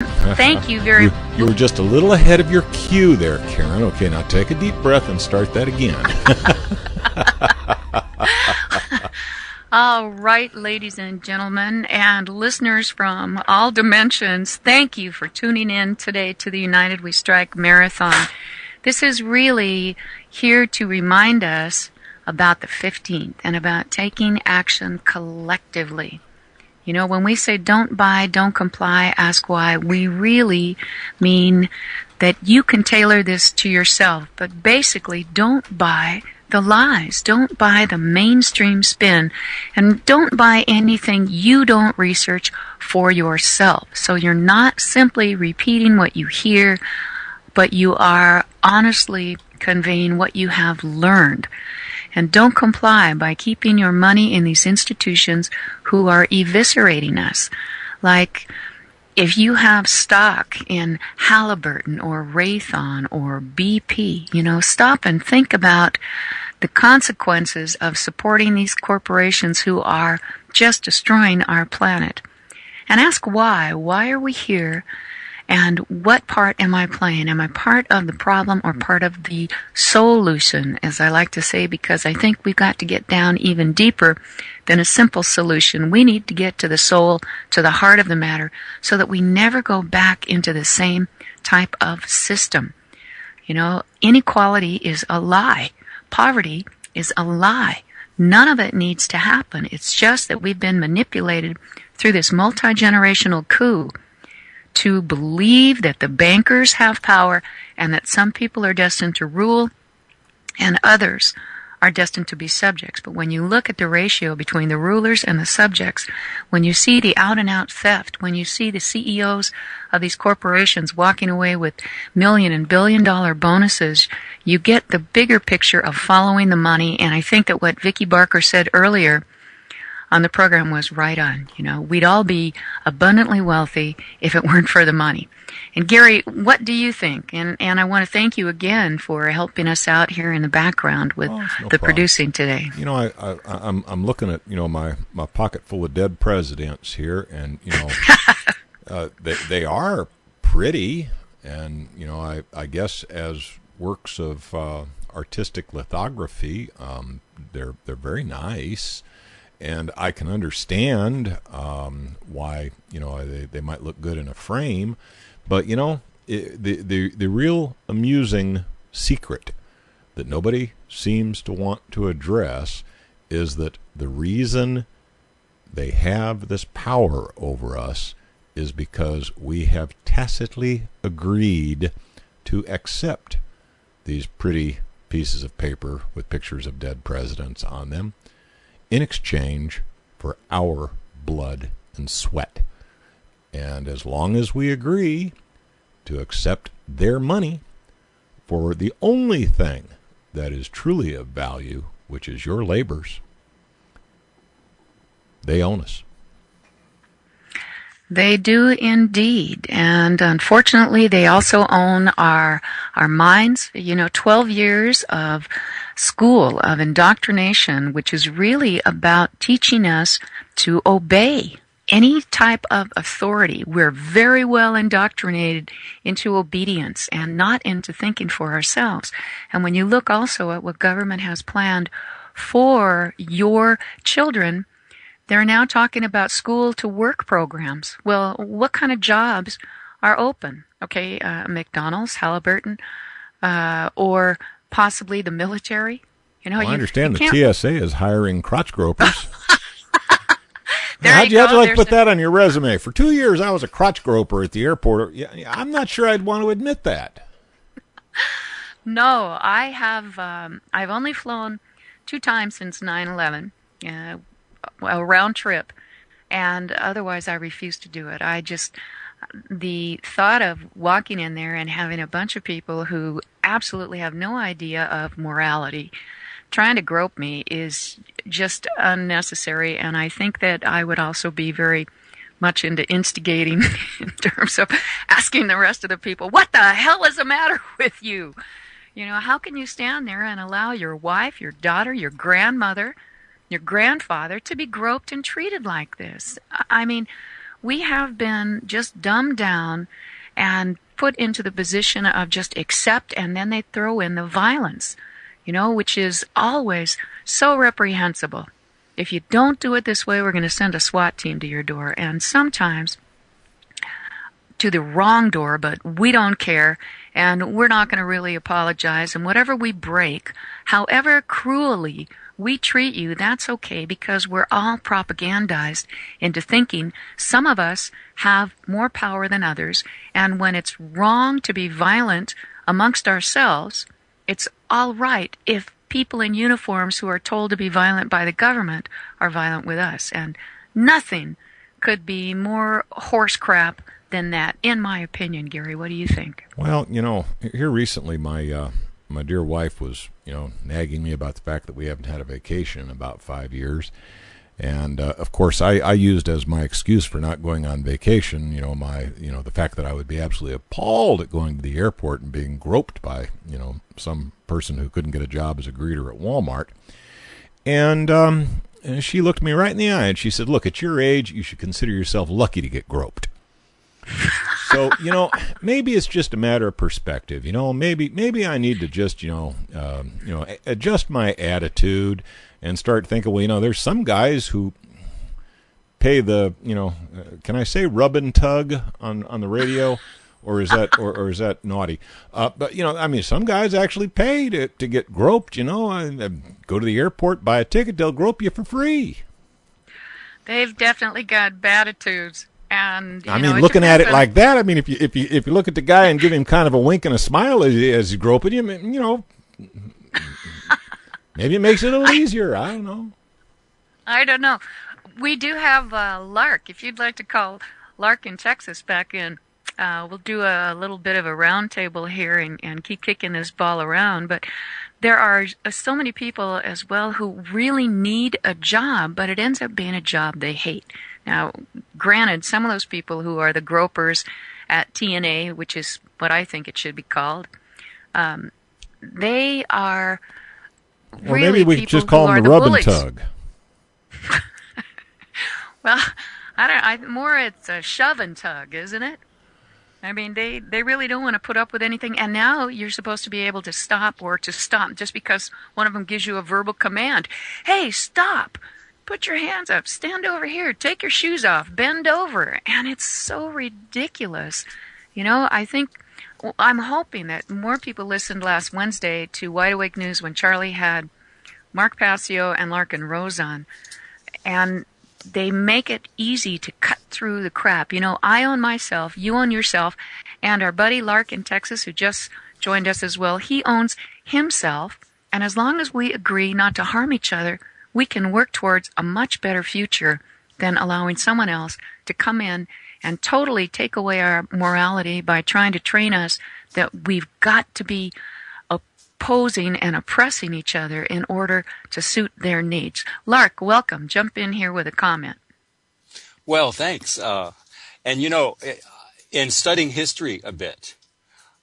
Thank you very much. You were just a little ahead of your cue there, Karen. Okay, now take a deep breath and start that again. All right, ladies and gentlemen, and listeners from all dimensions, thank you for tuning in today to the United We Strike Marathon. This is really here to remind us about the 15th and about taking action collectively. You know, when we say don't buy, don't comply, ask why, we really mean that you can tailor this to yourself. But basically, don't buy the lies. Don't buy the mainstream spin. And don't buy anything you don't research for yourself. So you're not simply repeating what you hear, but you are honestly conveying what you have learned. And don't comply by keeping your money in these institutions who are eviscerating us. Like, if you have stock in Halliburton or Raytheon or BP, you know, stop and think about the consequences of supporting these corporations who are just destroying our planet. And ask why. Why are we here? And what part am I playing? Am I part of the problem or part of the solution, as I like to say, because I think we've got to get down even deeper than a simple solution. We need to get to the soul, to the heart of the matter, so that we never go back into the same type of system. You know, inequality is a lie. Poverty is a lie. None of it needs to happen. It's just that we've been manipulated through this multi-generational coup to believe that the bankers have power and that some people are destined to rule and others are destined to be subjects. But when you look at the ratio between the rulers and the subjects, when you see the out-and-out theft, when you see the CEOs of these corporations walking away with million and billion-dollar bonuses, you get the bigger picture of following the money. And I think that what Vicki Barker said earlier on the program was right on. You know, we'd all be abundantly wealthy if it weren't for the money. And Gary, what do you think? And I want to thank you again for helping us out here in the background with the producing today. You know, I'm looking at, you know, my pocket full of dead presidents here, and you know, they are pretty, and you know, I guess as works of artistic lithography, they're very nice. And I can understand why, you know, they might look good in a frame, but you know, the real amusing secret that nobody seems to want to address is that the reason they have this power over us is because we have tacitly agreed to accept these pretty pieces of paper with pictures of dead presidents on them in exchange for our blood and sweat. And as long as we agree to accept their money for the only thing that is truly of value, which is your labors, they own us. They do indeed. And unfortunately, they also own our minds. You know, 12 years of school, of indoctrination, which is really about teaching us to obey any type of authority. We're very well indoctrinated into obedience and not into thinking for ourselves. And when you look also at what government has planned for your children, they're now talking about school-to-work programs. Well, what kind of jobs are open? Okay, McDonald's, Halliburton, or possibly the military. You know, well, I understand the TSA is hiring crotch gropers. How'd you like to put that on your resume? For 2 years, I was a crotch groper at the airport. Yeah, I'm not sure I'd want to admit that. No, I have. I've only flown 2 times since 9/11. A round trip, and otherwise I refuse to do it. The thought of walking in there and having a bunch of people who absolutely have no idea of morality trying to grope me is just unnecessary, and I think that I would also be very much into instigating in terms of asking the rest of the people, what the hell is the matter with you? You know, how can you stand there and allow your wife, your daughter, your grandmother, your grandfather to be groped and treated like this? I mean, we have been just dumbed down and put into the position of just accept, and then they throw in the violence, which is always so reprehensible. If you don't do it this way, we're going to send a SWAT team to your door. And sometimes to the wrong door, but we don't care, and we're not going to really apologize. And whatever we break, however cruelly we treat you, that's okay, because we're all propagandized into thinking some of us have more power than others, and when it's wrong to be violent amongst ourselves, it's all right if people in uniforms who are told to be violent by the government are violent with us. And nothing could be more horse crap than that, in my opinion. Gary, what do you think? Well, here recently, my dear wife was, nagging me about the fact that we haven't had a vacation in about 5 years. And, of course, I used as my excuse for not going on vacation, the fact that I would be absolutely appalled at going to the airport and being groped by, some person who couldn't get a job as a greeter at Walmart. And she looked me right in the eye and she said, "Look, at your age, you should consider yourself lucky to get groped." So, maybe it's just a matter of perspective. Maybe I need to just, adjust my attitude and start thinking, well, there's some guys who pay the, can I say rub and tug on the radio, or is that or is that naughty? But some guys actually pay to get groped. Go to the airport, buy a ticket, they'll grope you for free. They've definitely got bad attitudes. And looking at it like that, if you look at the guy and give him kind of a wink and a smile as he's groping you, maybe it makes it a little easier. I don't know. We do have Lark. If you'd like to call Lark in Texas back in, we'll do a little bit of a round table here and keep kicking this ball around. But there are so many people as well who really need a job, but it ends up being a job they hate. Now, granted, some of those people who are the gropers at TNA, which is what I think it should be called, they are Or really maybe we people just call who them are the rub bullies. and tug. Well, it's a shove and tug, isn't it? They really don't want to put up with anything. And now you're supposed to be able to stop just because one of them gives you a verbal command. Hey, stop! Put your hands up, stand over here, take your shoes off, bend over. And it's so ridiculous. I'm hoping that more people listened last Wednesday to Wide Awake News when Charlie had Mark Passio and Larkin Rose on. And they make it easy to cut through the crap. I own myself, you own yourself, and our buddy Lark in Texas, who just joined us as well, he owns himself. And as long as we agree not to harm each other, we can work towards a much better future than allowing someone else to come in and totally take away our morality by trying to train us that we've got to be opposing and oppressing each other in order to suit their needs. Lark, welcome. Jump in here with a comment. Well, thanks. In studying history a bit,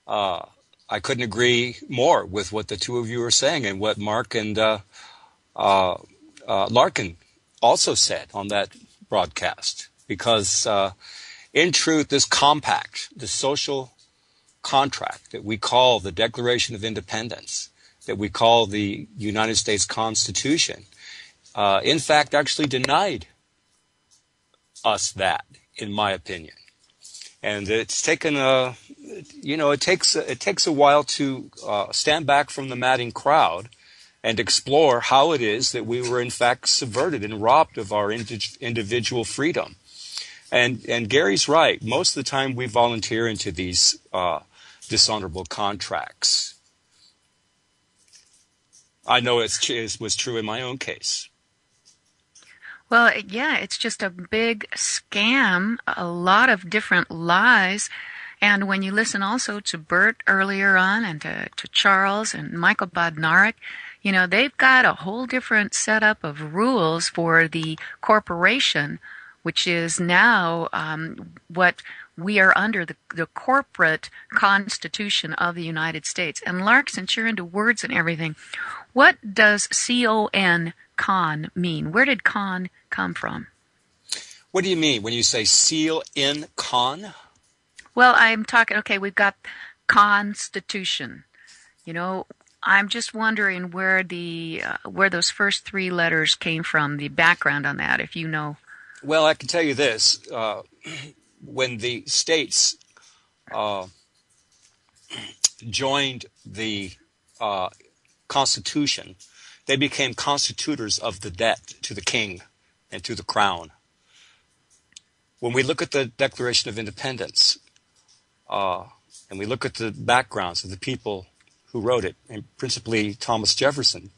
I couldn't agree more with what the two of you are saying and what Mark and Larkin also said on that broadcast, because in truth, this compact, the social contract that we call the Declaration of Independence, that we call the United States Constitution, in fact, actually denied us that, in my opinion. And it's taken it takes a while to stand back from the madding crowd and explore how it is that we were in fact subverted and robbed of our individual freedom. And Gary's right. Most of the time we volunteer into these dishonorable contracts. I know it was true in my own case. Well, yeah, it's just a big scam, a lot of different lies. And when you listen also to Bert earlier on and to Charles and Michael Bodnarik, they've got a whole different setup of rules for the corporation, which is now what we are under, the corporate constitution of the United States. And Lark, since you're into words and everything, what does con mean? Where did con come from? What do you mean when you say seal in con? Well, I'm talking, okay, we've got Constitution. You know, I'm just wondering where where those first three letters came from, the background on that, if you know. Well, I can tell you this. When the states joined the Constitution, they became constitutors of the debt to the king and to the crown. When we look at the Declaration of Independence, and we look at the backgrounds of the people who wrote it, and principally Thomas Jefferson,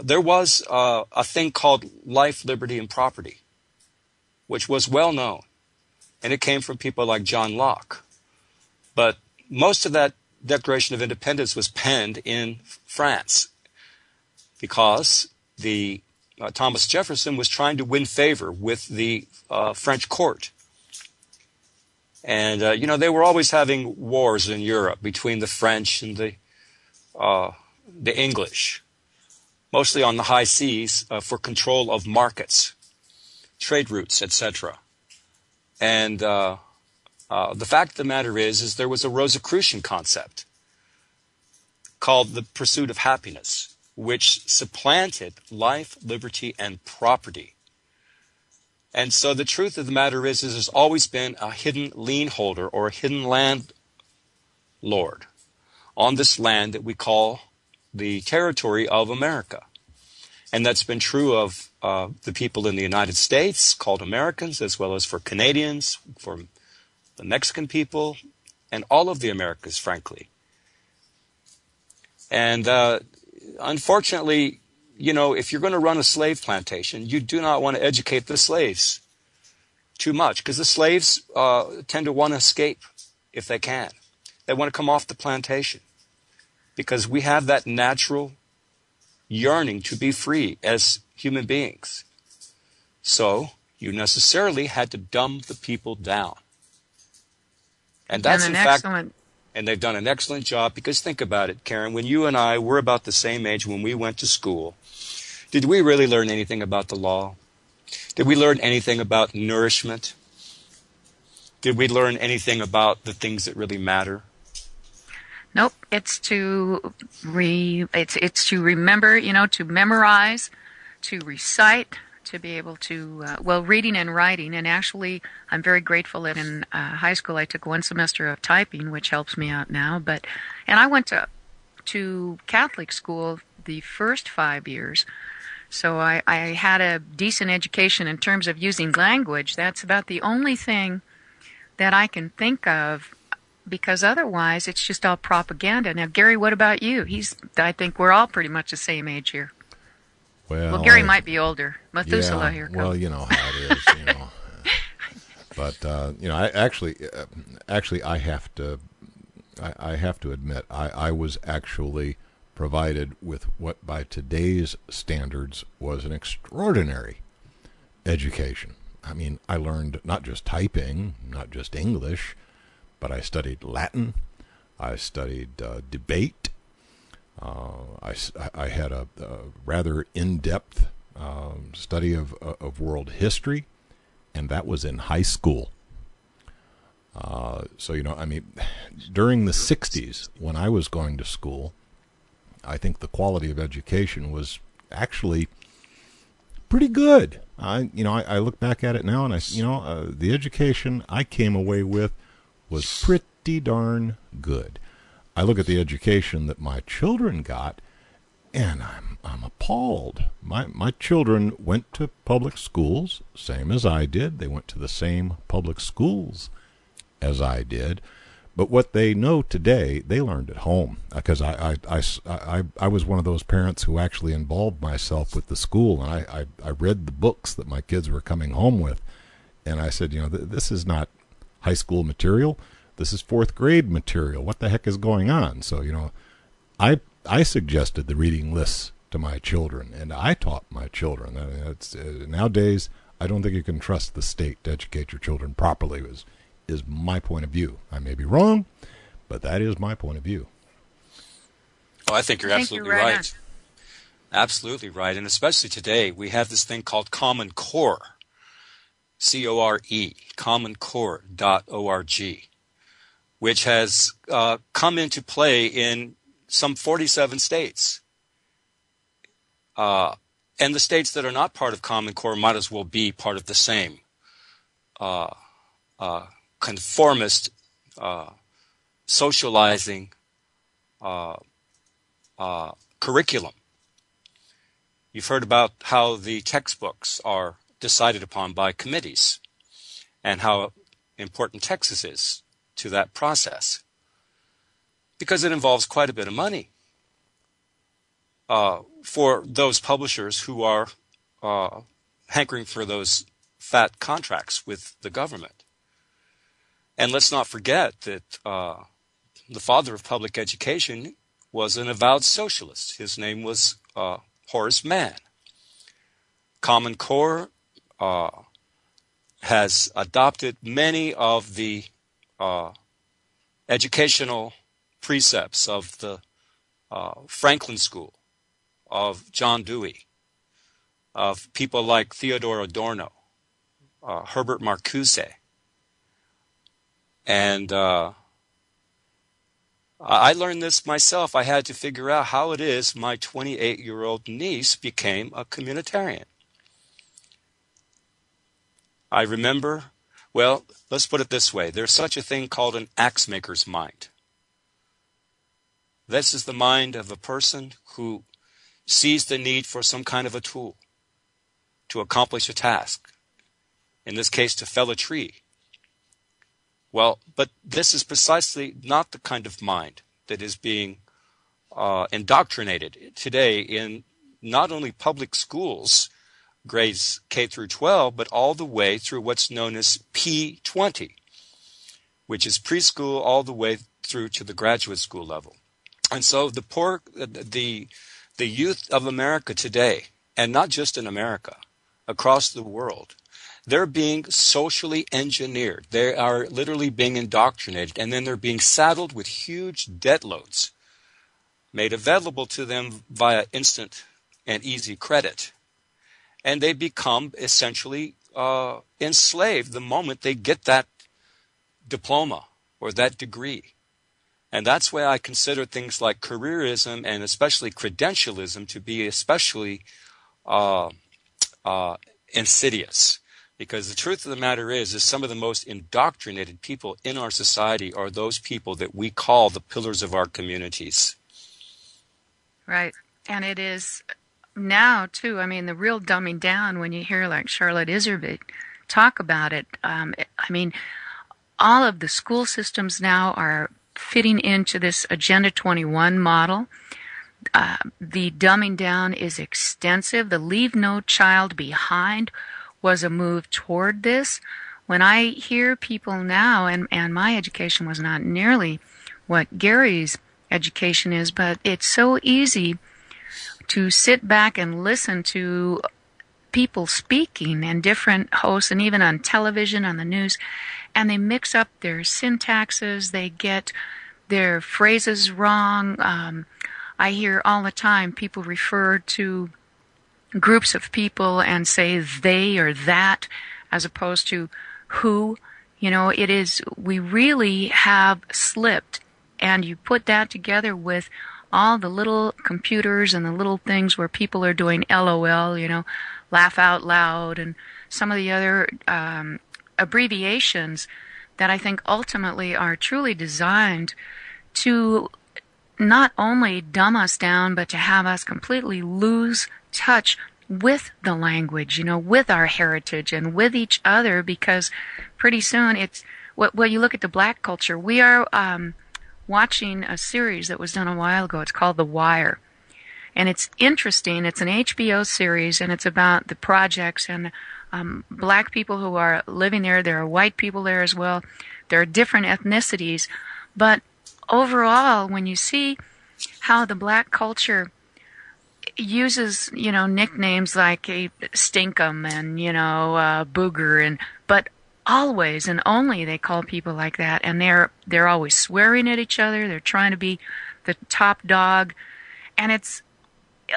there was a thing called life, liberty, and property, which was well known, and it came from people like John Locke. But most of that Declaration of Independence was penned in France because Thomas Jefferson was trying to win favor with the French court. And, they were always having wars in Europe between the French and the English, mostly on the high seas for control of markets, trade routes, etc. And the fact of the matter is there was a Rosicrucian concept called the pursuit of happiness, which supplanted life, liberty, and property. And so the truth of the matter is there's always been a hidden lien holder or a hidden landlord on this land that we call the territory of America. And that's been true of the people in the United States, called Americans, as well as for Canadians, for the Mexican people, and all of the Americas, frankly. And unfortunately, if you're going to run a slave plantation, you do not want to educate the slaves too much, because the slaves tend to want to escape if they can. They want to come off the plantation, because we have that natural yearning to be free as human beings. So you necessarily had to dumb the people down. And that's in fact, and they've done an excellent job, because think about it, Karen, when you and I were about the same age when we went to school, did we really learn anything about the law? Did we learn anything about nourishment? Did we learn anything about the things that really matter? Nope. It's to it's to remember, to memorize, to recite, to be able to reading and writing. And actually, I'm very grateful that in high school I took one semester of typing, which helps me out now. And I went to Catholic school the first 5 years. So I had a decent education in terms of using language. That's about the only thing that I can think of, because otherwise it's just all propaganda. Now, Gary, what about you? I think we're all pretty much the same age here. Well, Gary might be older. Methuselah here comes. Well, you know how it is, But I actually I have to admit I was actually provided with what by today's standards was an extraordinary education. I mean, I learned not just typing, not just English, but I studied Latin, I studied debate, I had a rather in-depth study of world history, and that was in high school. So, during the 60s, when I was going to school, I think the quality of education was actually pretty good. I look back at it now, and the education I came away with was pretty darn good. I look at the education that my children got, and I'm appalled. My children went to public schools, same as I did. They went to the same public schools as I did. But what they know today, they learned at home, because I was one of those parents who actually involved myself with the school, and I read the books that my kids were coming home with, and I said, this is not high school material, this is fourth grade material. What the heck is going on? So, I suggested the reading lists to my children, and I taught my children. Nowadays, I don't think you can trust the state to educate your children properly, is my point of view. I may be wrong, but that is my point of view. Oh, I think you're absolutely right. On. Absolutely right. And especially today, we have this thing called Common Core. C-O-R-E, commoncore.org, which has come into play in some 47 states. And the states that are not part of Common Core might as well be part of the same conformist, socializing curriculum. You've heard about how the textbooks are decided upon by committees and how important Texas is to that process, because it involves quite a bit of money for those publishers who are hankering for those fat contracts with the government. And let's not forget that the father of public education was an avowed socialist. His name was Horace Mann. Common Core has adopted many of the educational precepts of the Franklin School, of John Dewey, of people like Theodore Adorno, Herbert Marcuse. And I learned this myself. I had to figure out how it is my 28-year-old niece became a communitarian. I remember, well, let's put it this way. There's such a thing called an axe maker's mind. This is the mind of a person who sees the need for some kind of a tool to accomplish a task. In this case, to fell a tree. Well, but this is precisely not the kind of mind that is being indoctrinated today in not only public schools, grades K through 12, but all the way through what's known as P20, which is preschool all the way through to the graduate school level. And so the youth of America today, and not just in America, across the world, they're being socially engineered. They are literally being indoctrinated, and then they're being saddled with huge debt loads made available to them via instant and easy credit. And they become essentially enslaved the moment they get that diploma or that degree. And that's why I consider things like careerism and especially credentialism to be especially insidious. Because the truth of the matter is some of the most indoctrinated people in our society are those people that we call the pillars of our communities. Right. And it is now, too, I mean, the real dumbing down when you hear like Charlotte Iserbyt talk about it. I mean, all of the school systems now are fitting into this Agenda 21 model. The dumbing down is extensive. The Leave No Child Behind was a move toward this. When I hear people now, and my education was not nearly what Gary's education is, but it's so easy to sit back and listen to people speaking and different hosts, and even on television, on the news, and they mix up their syntaxes, they get their phrases wrong. I hear all the time people refer to groups of people and say they or that as opposed to who. You know, it is, we really have slipped, and you put that together with all the little computers and the little things where people are doing LOL, you know, laugh out loud, and some of the other abbreviations that I think ultimately are truly designed to not only dumb us down, but to have us completely lose touch with the language, you know, with our heritage and with each other, because pretty soon it's, well, you look at the black culture. We are watching a series that was done a while ago. It's called The Wire. And it's interesting. It's an HBO series, and it's about the projects and black people who are living there. There are white people there as well. There are different ethnicities. But overall, when you see how the black culture uses, you know, nicknames like a stinkum and, you know, booger, and but always and only they call people like that, and they're always swearing at each other. They're trying to be the top dog, and it's,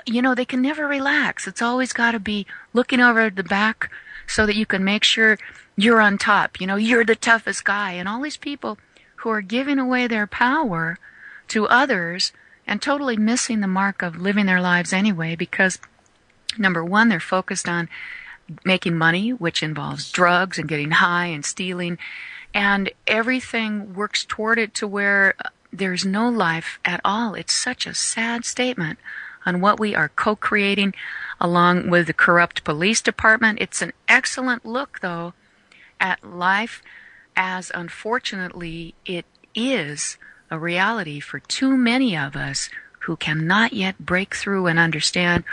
you know, they can never relax. It's always got to be looking over the back so that you can make sure you're on top. You're the toughest guy. And all these people who are giving away their power to others and totally missing the mark of living their lives anyway, because number one, they're focused on making money, which involves drugs and getting high and stealing, and everything works toward it to where there's no life at all. It's such a sad statement on what we are co-creating along with the corrupt police department. It's an excellent look, though, at life as, unfortunately, it is a reality for too many of us who cannot yet break through and understand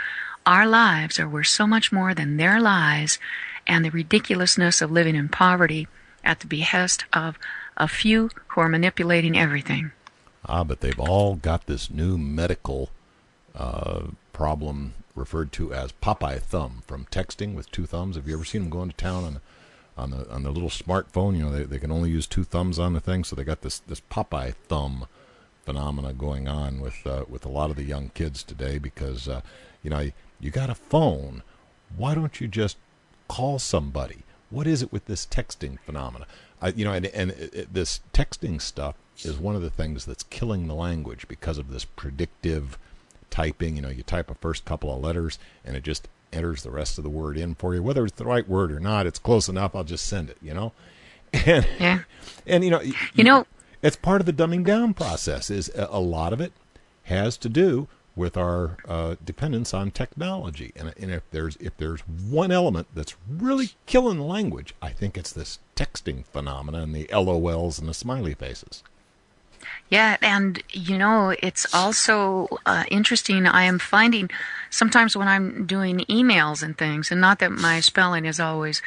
our lives are worth so much more than their lives, and the ridiculousness of living in poverty at the behest of a few who are manipulating everything. But they've all got this new medical problem referred to as Popeye thumb, from texting with two thumbs. Have you ever seen them going to town on the little smartphone? They can only use two thumbs on the thing, so they got this Popeye thumb phenomena going on with a lot of the young kids today, because you got a phone. Why don't you just call somebody? What is it with this texting phenomena? This texting stuff is one of the things that's killing the language because of this predictive typing. You type a first couple of letters and it just enters the rest of the word in for you. Whether it's the right word or not, it's close enough, I'll just send it, And, yeah. And, it's part of the dumbing down process. Is a lot of it has to do with our dependence on technology. And if there's one element that's really killing the language, I think it's this texting phenomena and the LOLs and the smiley faces. Yeah, and it's also interesting. I am finding sometimes when I'm doing emails and things, and not that my spelling is always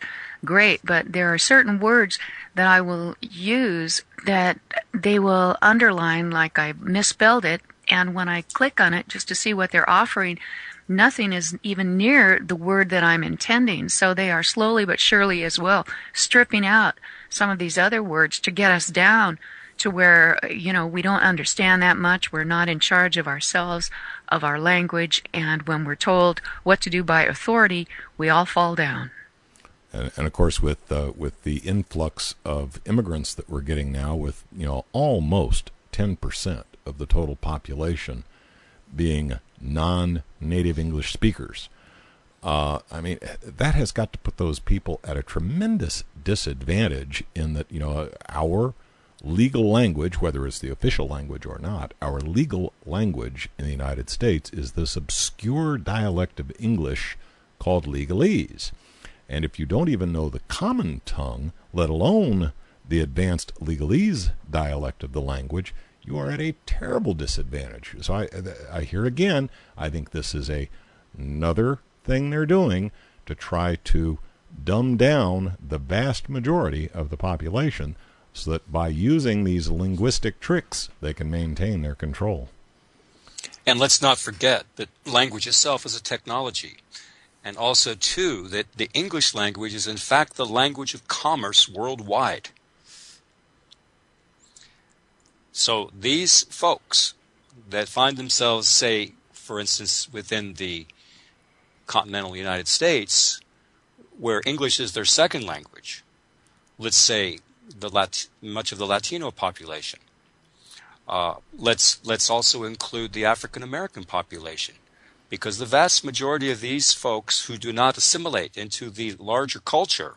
great, but there are certain words that I will use that they will underline like I misspelled it, and when I click on it just to see what they're offering, nothing is even near the word that I'm intending. So they are slowly but surely as well stripping out some of these other words to get us down to where, we don't understand that much. We're not in charge of ourselves, of our language, and when we're told what to do by authority, we all fall down. And of course, with the influx of immigrants that we're getting now, with almost 10% of the total population being non-native English speakers, that has got to put those people at a tremendous disadvantage, in that our legal language, whether it's the official language or not, our legal language in the United States is this obscure dialect of English called legalese. And if you don't even know the common tongue, let alone the advanced legalese dialect of the language, you are at a terrible disadvantage. So I hear again, I think this is another thing they're doing to try to dumb down the vast majority of the population, so that by using these linguistic tricks, they can maintain their control. And let's not forget that language itself is a technology. And also, too, that the English language is in fact the language of commerce worldwide. So these folks that find themselves, say, for instance, within the continental United States, where English is their second language, let's say much of the Latino population. Let's also include the African American population, because the vast majority of these folks who do not assimilate into the larger culture,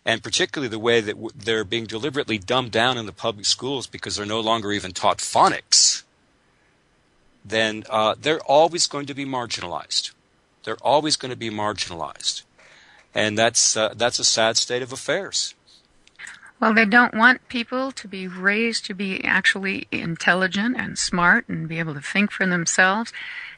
and particularly the way that they're being deliberately dumbed down in the public schools because they're no longer even taught phonics, then they're always going to be marginalized. They're always going to be marginalized. And that's a sad state of affairs. Well, they don't want people to be raised to be actually intelligent and smart and be able to think for themselves.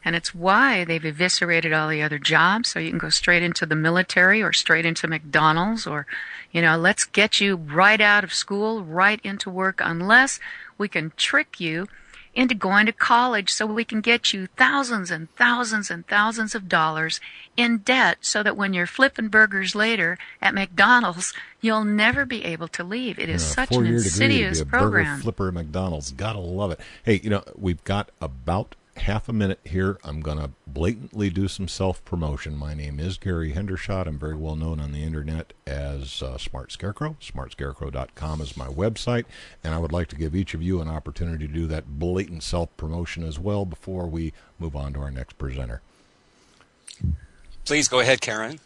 And it's why they've eviscerated all the other jobs, so you can go straight into the military or straight into McDonald's, or, let's get you right out of school, right into work, unless we can trick you into going to college so we can get you thousands and thousands and thousands of dollars in debt, so that when you're flipping burgers later at McDonald's, you'll never be able to leave. It is such an insidious program. Burger flipper at McDonald's. Gotta love it. Hey, we've got about half a minute here, I'm going to blatantly do some self-promotion. My name is Gary Hendershot. I'm very well known on the internet as Smart Scarecrow. SmartScarecrow.com is my website, and I would like to give each of you an opportunity to do that blatant self-promotion as well before we move on to our next presenter. Please go ahead, Karen.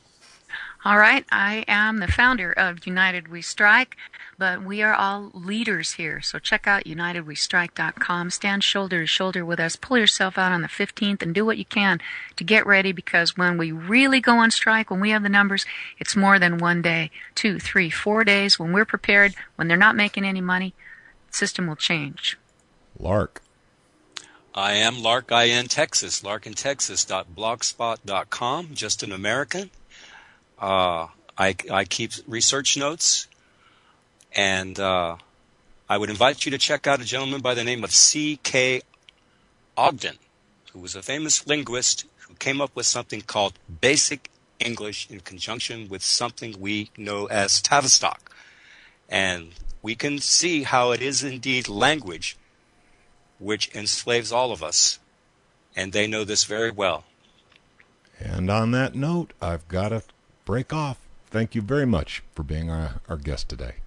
All right, I am the founder of United We Strike, but we are all leaders here. So check out UnitedWeStrike.com. Stand shoulder to shoulder with us. Pull yourself out on the 15th and do what you can to get ready, because when we really go on strike, when we have the numbers, it's more than 1 day, 2, 3, 4 days. When we're prepared, when they're not making any money, the system will change. Lark. I am Lark, in Texas, larkintexas.blogspot.com, just an American. I keep research notes, and I would invite you to check out a gentleman by the name of C.K. Ogden, who was a famous linguist who came up with something called Basic English in conjunction with something we know as Tavistock. And we can see how it is indeed language which enslaves all of us, and they know this very well. And on that note, I've got to break off. Thank you very much for being our guest today.